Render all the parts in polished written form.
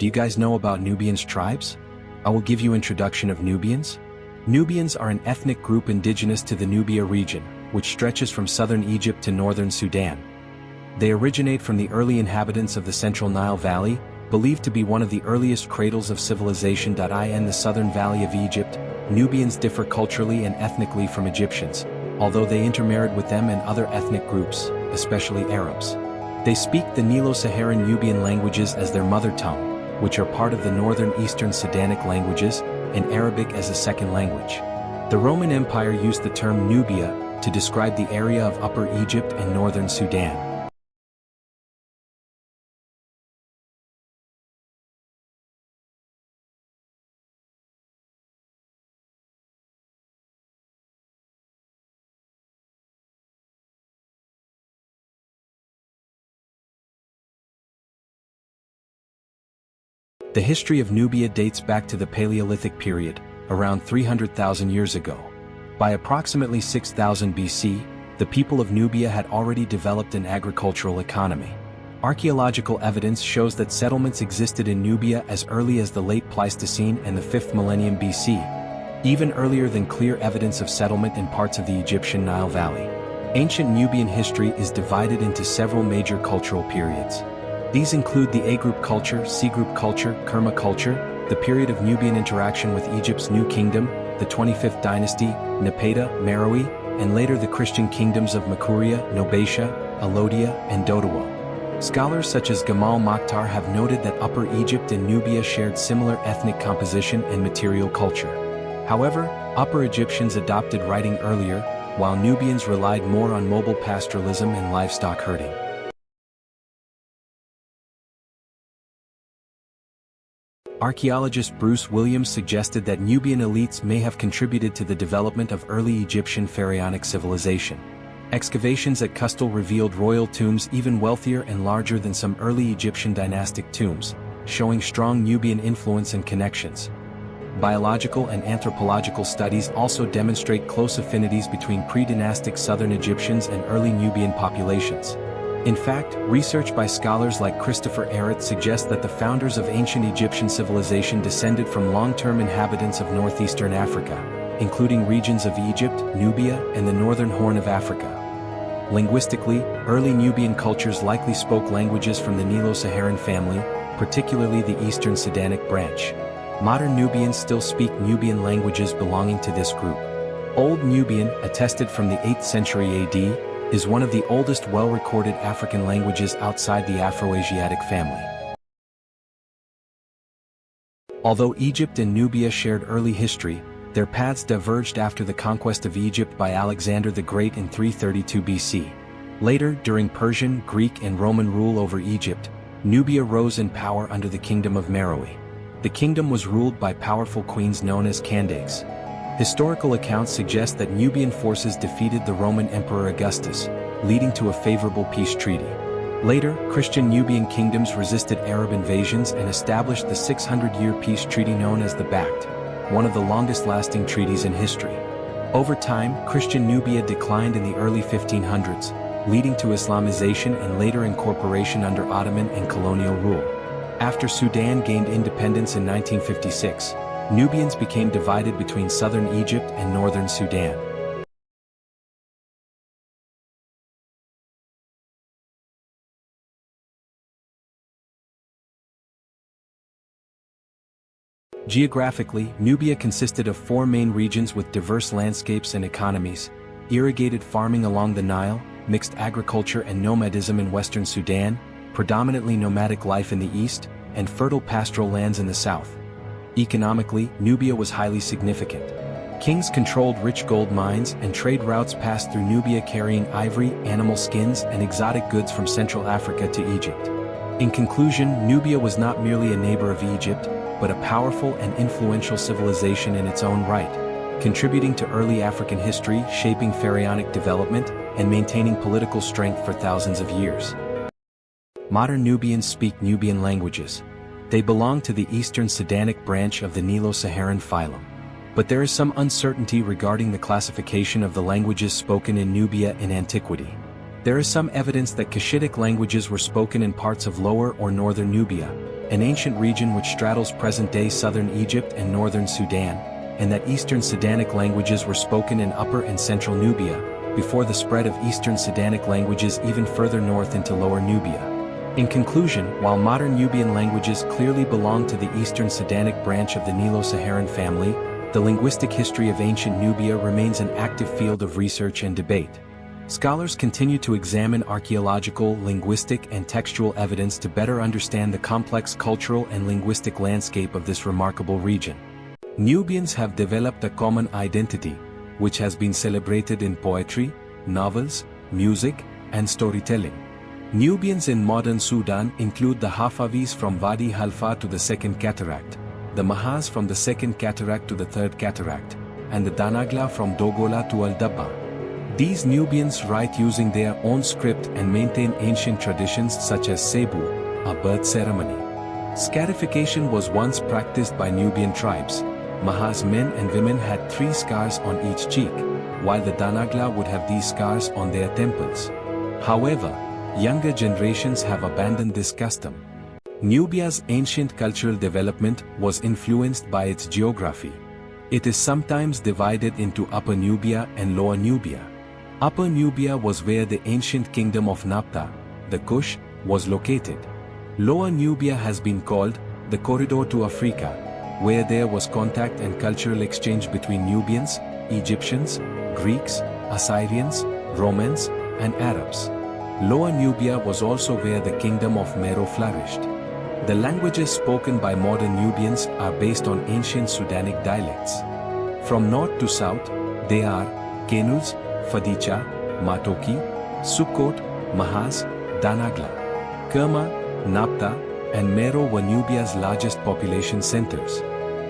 Do you guys know about Nubians tribes? I will give you introduction of Nubians. Nubians are an ethnic group indigenous to the Nubia region, which stretches from southern Egypt to northern Sudan. They originate from the early inhabitants of the central Nile Valley, believed to be one of the earliest cradles of civilization. In the southern valley of Egypt, Nubians differ culturally and ethnically from Egyptians, although they intermarried with them and other ethnic groups, especially Arabs. They speak the Nilo-Saharan Nubian languages as their mother tongue, which are part of the northern Eastern Sudanic languages, and Arabic as a second language. The Roman Empire used the term Nubia to describe the area of Upper Egypt and northern Sudan. The history of Nubia dates back to the Paleolithic period, around 300,000 years ago. By approximately 6000 BC, the people of Nubia had already developed an agricultural economy. Archaeological evidence shows that settlements existed in Nubia as early as the late Pleistocene and the 5th millennium BC, even earlier than clear evidence of settlement in parts of the Egyptian Nile Valley. Ancient Nubian history is divided into several major cultural periods. These include the A-group culture, C-group culture, Kerma culture, the period of Nubian interaction with Egypt's New Kingdom, the 25th dynasty, Napata, Meroe, and later the Christian kingdoms of Makuria, Nobatia, Alodia, and Dodawo. Scholars such as Gamal Mokhtar have noted that Upper Egypt and Nubia shared similar ethnic composition and material culture. However, Upper Egyptians adopted writing earlier, while Nubians relied more on mobile pastoralism and livestock herding. Archaeologist Bruce Williams suggested that Nubian elites may have contributed to the development of early Egyptian pharaonic civilization. Excavations at Qustul revealed royal tombs even wealthier and larger than some early Egyptian dynastic tombs, showing strong Nubian influence and connections. Biological and anthropological studies also demonstrate close affinities between pre-dynastic southern Egyptians and early Nubian populations. In fact, research by scholars like Christopher Ehret suggests that the founders of ancient Egyptian civilization descended from long-term inhabitants of northeastern Africa, including regions of Egypt, Nubia, and the northern Horn of Africa. Linguistically, early Nubian cultures likely spoke languages from the Nilo-Saharan family, particularly the Eastern Sudanic branch. Modern Nubians still speak Nubian languages belonging to this group. Old Nubian, attested from the 8th century AD, is one of the oldest well-recorded African languages outside the Afroasiatic family. Although Egypt and Nubia shared early history, their paths diverged after the conquest of Egypt by Alexander the Great in 332 BC. Later, during Persian, Greek, and Roman rule over Egypt, Nubia rose in power under the Kingdom of Meroe. The kingdom was ruled by powerful queens known as Candaces. Historical accounts suggest that Nubian forces defeated the Roman Emperor Augustus, leading to a favorable peace treaty. Later, Christian Nubian kingdoms resisted Arab invasions and established the 600-year peace treaty known as the Pact, one of the longest-lasting treaties in history. Over time, Christian Nubia declined in the early 1500s, leading to Islamization and later incorporation under Ottoman and colonial rule. After Sudan gained independence in 1956, Nubians became divided between southern Egypt and northern Sudan. Geographically, Nubia consisted of 4 main regions with diverse landscapes and economies: irrigated farming along the Nile, mixed agriculture and nomadism in western Sudan, predominantly nomadic life in the east, and fertile pastoral lands in the south. Economically, Nubia was highly significant. Kings controlled rich gold mines, and trade routes passed through Nubia carrying ivory, animal skins, and exotic goods from Central Africa to Egypt. In conclusion, Nubia was not merely a neighbor of Egypt, but a powerful and influential civilization in its own right, contributing to early African history, shaping pharaonic development, and maintaining political strength for thousands of years. Modern Nubians speak Nubian languages. They belong to the Eastern Sudanic branch of the Nilo-Saharan phylum. But there is some uncertainty regarding the classification of the languages spoken in Nubia in antiquity. There is some evidence that Cushitic languages were spoken in parts of lower or northern Nubia, an ancient region which straddles present-day southern Egypt and northern Sudan, and that Eastern Sudanic languages were spoken in Upper and Central Nubia, before the spread of Eastern Sudanic languages even further north into Lower Nubia. In conclusion, while modern Nubian languages clearly belong to the Eastern Sudanic branch of the Nilo-Saharan family, the linguistic history of ancient Nubia remains an active field of research and debate. Scholars continue to examine archaeological, linguistic, and textual evidence to better understand the complex cultural and linguistic landscape of this remarkable region. Nubians have developed a common identity, which has been celebrated in poetry, novels, music, and storytelling. Nubians in modern Sudan include the Hafavis from Wadi Halfa to the Second Cataract, the Mahas from the Second Cataract to the Third Cataract, and the Danagla from Dogola to Al-Dabba. These Nubians write using their own script and maintain ancient traditions such as Cebu, a birth ceremony. Scarification was once practiced by Nubian tribes. Mahas men and women had 3 scars on each cheek, while the Danagla would have these scars on their temples. However, younger generations have abandoned this custom. Nubia's ancient cultural development was influenced by its geography. It is sometimes divided into Upper Nubia and Lower Nubia. Upper Nubia was where the ancient kingdom of Napta, the Kush, was located. Lower Nubia has been called the corridor to Africa, where there was contact and cultural exchange between Nubians, Egyptians, Greeks, Assyrians, Romans, and Arabs. Lower Nubia was also where the kingdom of Meroe flourished. The languages spoken by modern Nubians are based on ancient Sudanic dialects. From north to south, they are Kenuz, Fadicha, Matoki, Sukkot, Mahas, Danagla. Kerma, Napta, and Meroe were Nubia's largest population centers.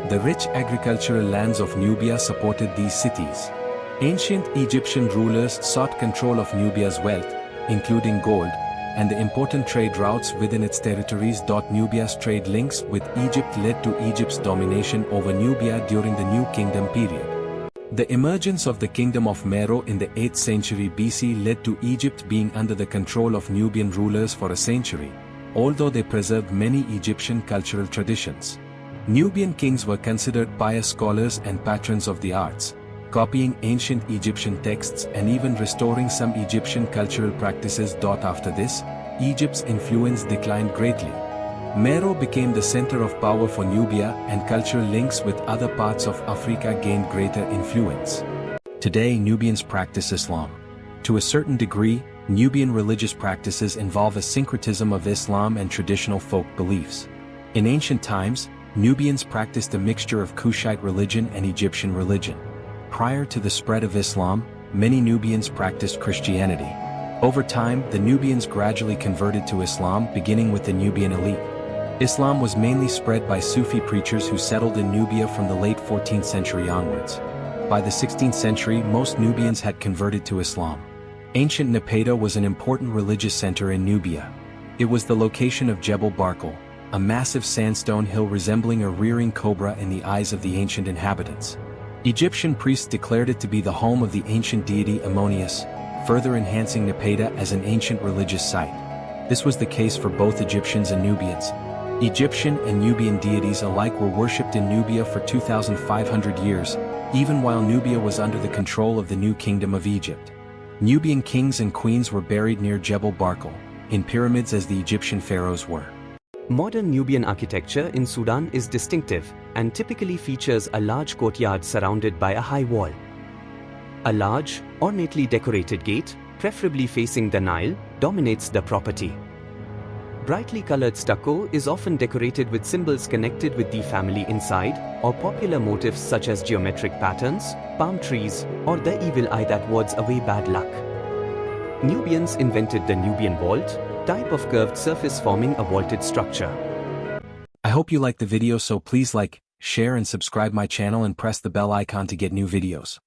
The rich agricultural lands of Nubia supported these cities. Ancient Egyptian rulers sought control of Nubia's wealth, including gold, and the important trade routes within its territories. Nubia's trade links with Egypt led to Egypt's domination over Nubia during the New Kingdom period. The emergence of the kingdom of Meroe in the 8th century BC led to Egypt being under the control of Nubian rulers for a century, although they preserved many Egyptian cultural traditions. Nubian kings were considered pious scholars and patrons of the arts, copying ancient Egyptian texts and even restoring some Egyptian cultural practices. After this, Egypt's influence declined greatly. Meroe became the center of power for Nubia, and cultural links with other parts of Africa gained greater influence. Today, Nubians practice Islam. To a certain degree, Nubian religious practices involve a syncretism of Islam and traditional folk beliefs. In ancient times, Nubians practiced a mixture of Kushite religion and Egyptian religion. Prior to the spread of Islam, many Nubians practiced Christianity. Over time, the Nubians gradually converted to Islam, beginning with the Nubian elite. Islam was mainly spread by Sufi preachers who settled in Nubia from the late 14th century onwards. By the 16th century, most Nubians had converted to Islam. Ancient Napata was an important religious center in Nubia. It was the location of Jebel Barkal, a massive sandstone hill resembling a rearing cobra in the eyes of the ancient inhabitants. Egyptian priests declared it to be the home of the ancient deity Ammonius, further enhancing Napata as an ancient religious site. This was the case for both Egyptians and Nubians. Egyptian and Nubian deities alike were worshipped in Nubia for 2,500 years, even while Nubia was under the control of the New Kingdom of Egypt. Nubian kings and queens were buried near Jebel Barkal, in pyramids as the Egyptian pharaohs were. Modern Nubian architecture in Sudan is distinctive and typically features a large courtyard surrounded by a high wall. A large, ornately decorated gate, preferably facing the Nile, dominates the property. Brightly colored stucco is often decorated with symbols connected with the family inside, or popular motifs such as geometric patterns, palm trees, or the evil eye that wards away bad luck. Nubians invented the Nubian vault, type of curved surface forming a vaulted structure. I hope you liked the video, so please like, share and subscribe my channel and press the bell icon to get new videos.